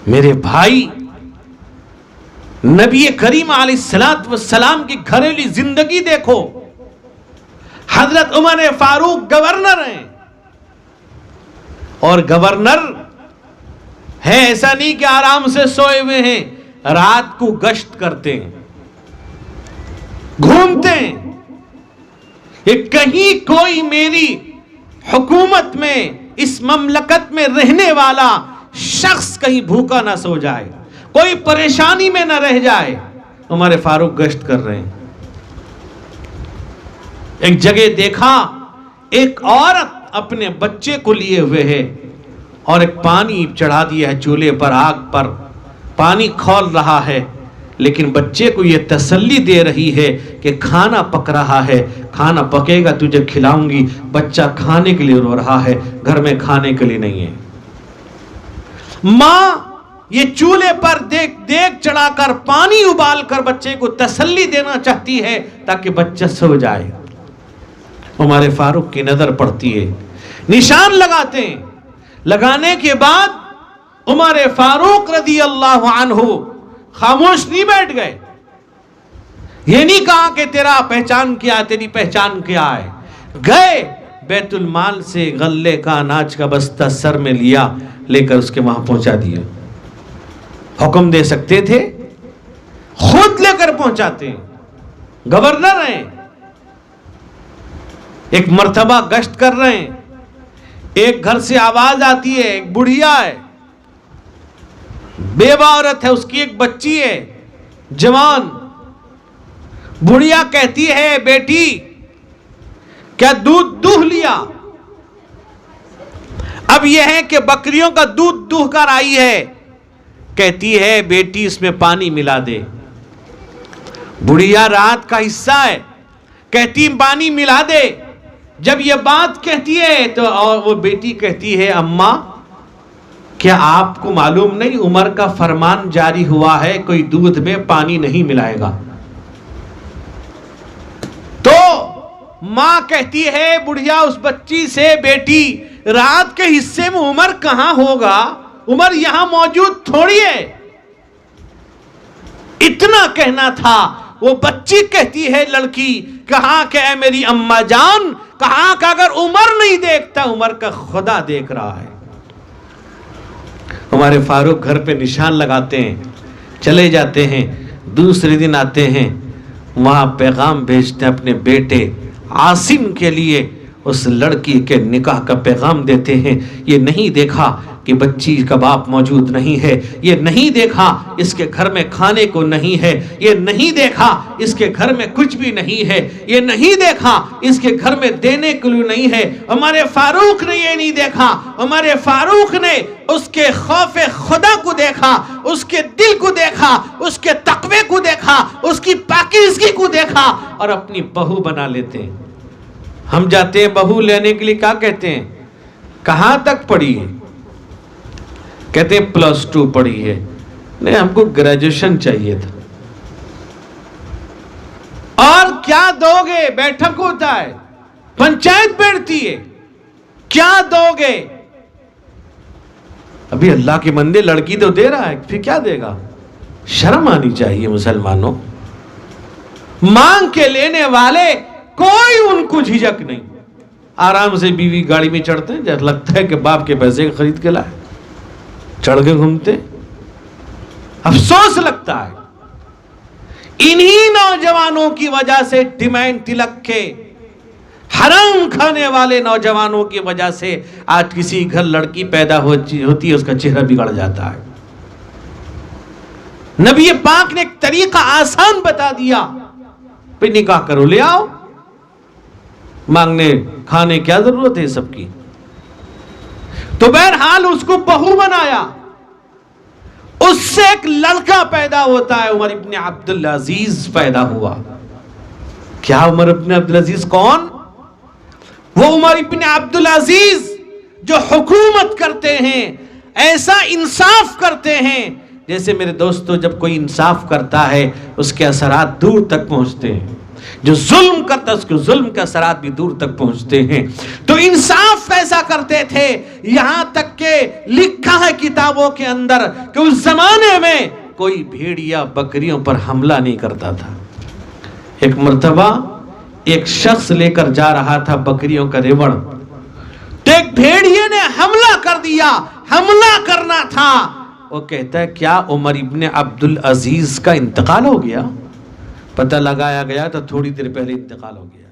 मेरे भाई, नबी करीम अलैहिस्सलातु वस्सलाम की घरेलू जिंदगी देखो। हजरत उमर फारूक गवर्नर हैं, और गवर्नर है ऐसा नहीं कि आराम से सोए हुए हैं, रात को गश्त करते हैं, घूमते हैं। ये कहीं कोई मेरी हुकूमत में, इस ममलकत में रहने वाला शख्स कहीं भूखा ना सो जाए, कोई परेशानी में ना रह जाए। उमर फारूक गश्त कर रहे हैं। एक जगह देखा, एक औरत अपने बच्चे को लिए हुए है और एक पानी चढ़ा दिया है चूल्हे पर, आग पर पानी खौल रहा है, लेकिन बच्चे को यह तसल्ली दे रही है कि खाना पक रहा है, खाना पकेगा तुझे खिलाऊंगी। बच्चा खाने के लिए रो रहा है, घर में खाने के लिए नहीं है। मां ये चूल्हे पर देख चढ़ाकर पानी उबाल कर बच्चे को तसल्ली देना चाहती है ताकि बच्चा सो जाए। उमर फारूक की नजर पड़ती है, निशान लगाते हैं। लगाने के बाद उमर फारूक रज़ी अल्लाहु अन्हु खामोश नहीं बैठ गए। ये नहीं कहा कि तेरा पहचान क्या, तेरी पहचान क्या है। गए बैतुल माल से गल्ले का अनाज का बस्ता सर में लिया, लेकर उसके वहां पहुंचा दिया। हुक्म दे सकते थे, खुद लेकर पहुंचाते हैं, गवर्नर हैं। एक मर्तबा गश्त कर रहे हैं, एक घर से आवाज आती है, एक बुढ़िया है, बेवा औरत है, उसकी एक बच्ची है जवान। बुढ़िया कहती है, बेटी क्या दूध दूह लिया? अब यह है कि बकरियों का दूध दूह कर आई है। कहती है, बेटी इसमें पानी मिला दे। बुढ़िया रात का हिस्सा है, कहती पानी मिला दे। जब यह बात कहती है तो और वो बेटी कहती है, अम्मा क्या आपको मालूम नहीं, उमर का फरमान जारी हुआ है, कोई दूध में पानी नहीं मिलाएगा। तो मां कहती है बुढ़िया उस बच्ची से, बेटी रात के हिस्से में उमर कहां होगा, उमर यहां मौजूद थोड़ी है। इतना कहना था। वो बच्ची कहती है, लड़की कहां के है मेरी अम्मा जान, कहां का अगर उमर नहीं देखता, उमर का खुदा देख रहा है। हमारे फारूक घर पे निशान लगाते हैं, चले जाते हैं। दूसरे दिन आते हैं, वहां पैगाम भेजते हैं अपने बेटे आसिम के लिए, उस लड़की के निकाह का पैगाम देते हैं। ये नहीं देखा कि बच्ची का बाप मौजूद नहीं है, ये नहीं देखा इसके घर में खाने को नहीं है, ये नहीं देखा इसके घर में कुछ भी नहीं है, ये नहीं देखा इसके घर में देने के लिए नहीं है। हमारे फारूक ने ये नहीं देखा। हमारे फारूक ने उसके खौफे खुदा को देखा, उसके दिल को देखा, उसके तकवे को देखा, उसकी पाकीज़गी को देखा और अपनी बहू बना लेते हैं। हम जाते हैं बहू लेने के लिए, क्या कहते हैं, कहां तक पढ़ी है? कहते हैं +2 पढ़ी है। नहीं, हमको ग्रेजुएशन चाहिए था। और क्या दोगे? बैठक होता है, पंचायत बैठती है, क्या दोगे? अभी अल्लाह के बंदे लड़की तो दे रहा है, फिर क्या देगा? शर्म आनी चाहिए मुसलमानों। मांग के लेने वाले कोई उनको झिझक नहीं, आराम से बीवी गाड़ी में चढ़ते हैं, जैसे लगता है कि बाप के पैसे खरीद के लाए, चढ़ के घूमते। अफसोस लगता है इन्हीं नौजवानों की वजह से, डिमांड तिलक के हराम खाने वाले नौजवानों की वजह से आज किसी घर लड़की पैदा होती है, उसका चेहरा बिगड़ जाता है। नबी पाक ने एक तरीका आसान बता दिया, फिर निकाह करो, ले आओ। मांगने खाने क्या जरूरत है सबकी? तो बहरहाल उसको बहू बनाया, उससे एक लड़का पैदा होता है, उमर इब्न अब्दुल अजीज पैदा हुआ। क्या उमर इब्न अब्दुल अजीज कौन? वो उमर इब्न अब्दुल अजीज जो हुकूमत करते हैं, ऐसा इंसाफ करते हैं जैसे मेरे दोस्तों जब कोई इंसाफ करता है उसके असरात दूर तक पहुंचते हैं। जो जुल्म करता है उसके जुल्म के असरात भी दूर तक पहुंचते हैं। तो इंसाफ कैसा करते थे, यहां तक के लिखा है किताबों के अंदर कि उस जमाने में कोई भेड़िया बकरियों पर हमला नहीं करता था। एक मर्तबा एक शख्स लेकर जा रहा था बकरियों का रेवड़, तो एक भेड़िए ने हमला कर दिया। हमला करना था, वो कहता है क्या उमर इब्ने अब्दुल अजीज का इंतकाल हो गया? पता लगाया गया तो थोड़ी देर पहले इंतकाल हो गया।